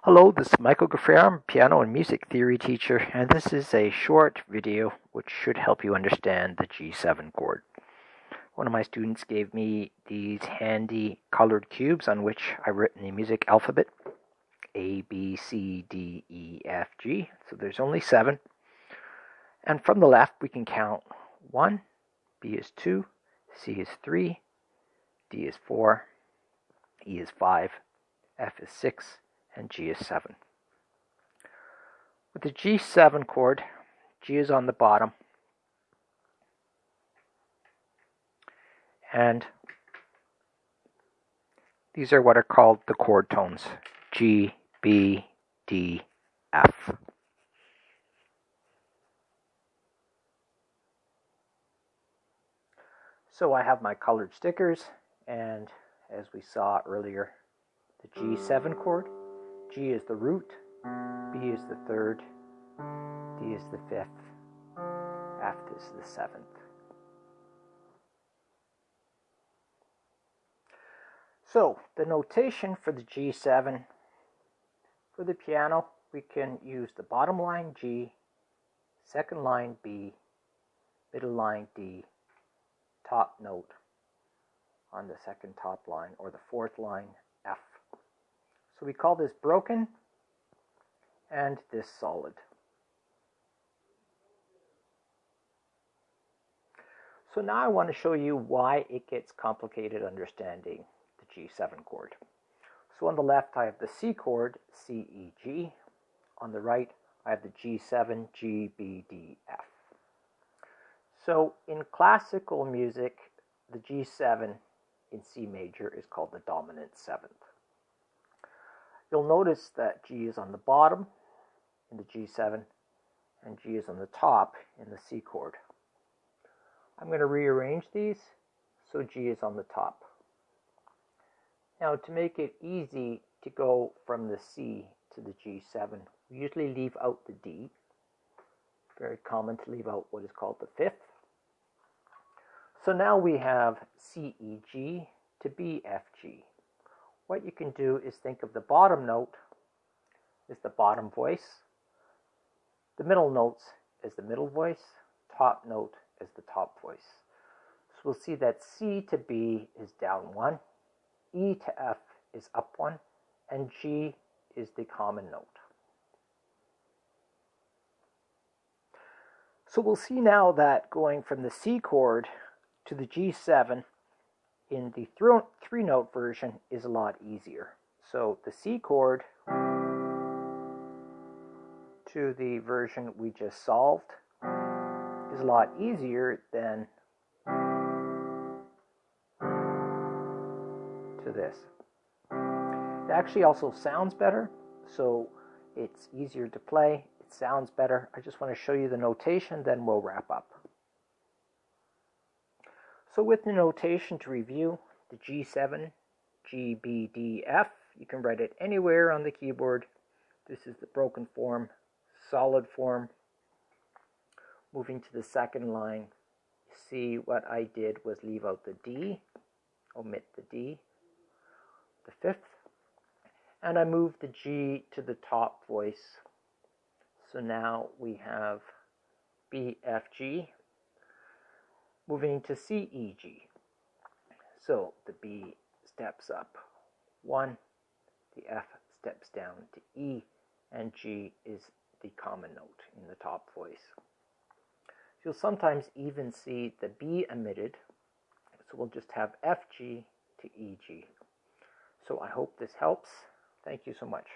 Hello, this is Michael Gfroerer. I'm a piano and music theory teacher, and this is a short video which should help you understand the G7 chord. One of my students gave me these handy colored cubes on which I've written the music alphabet, A, B, C, D, E, F, G. So there's only 7. And from the left we can count 1, B is 2, C is 3, D is 4, E is 5, F is 6, and G is 7. With the G7 chord, G is on the bottom, and these are what are called the chord tones, G, B, D, F. So I have my colored stickers, and as we saw earlier, the G7 chord, G is the root, B is the 3rd, D is the 5th, F is the 7th. So the notation for the G7, for the piano, we can use the bottom line G, second line B, middle line D, top note on the second top line, or the 4th line F. So we call this broken and this solid. So now I want to show you why it gets complicated understanding the G7 chord. So on the left I have the C chord, C, E, G. On the right I have the G7, G, B, D, F. So in classical music, the G7 in C major is called the dominant 7th. You'll notice that G is on the bottom in the G7 and G is on the top in the C chord. I'm going to rearrange these so G is on the top. Now to make it easy to go from the C to the G7, we usually leave out the D. Very common to leave out what is called the 5th. So now we have C, E, G to B, F, G. What you can do is think of the bottom note as the bottom voice, the middle notes as the middle voice, top note as the top voice. So we'll see that C to B is down 1, E to F is up 1, and G is the common note. So we'll see now that going from the C chord to the G7 in the 3-note version is a lot easier. So the C chord to the version we just solved is a lot easier than to this. It actually also sounds better, so it's easier to play. It sounds better. I just want to show you the notation, then we'll wrap up. So with the notation to review, the G7, G, B, D, F, you can write it anywhere on the keyboard. This is the broken form, solid form. Moving to the second line, see what I did was leave out the D, omit the D, the 5th, and I moved the G to the top voice. So now we have B, F, G. Moving to C, E, G. So the B steps up 1, the F steps down to E, and G is the common note in the top voice. You'll sometimes even see the B omitted, so we'll just have F, G to E, G. So I hope this helps. Thank you so much.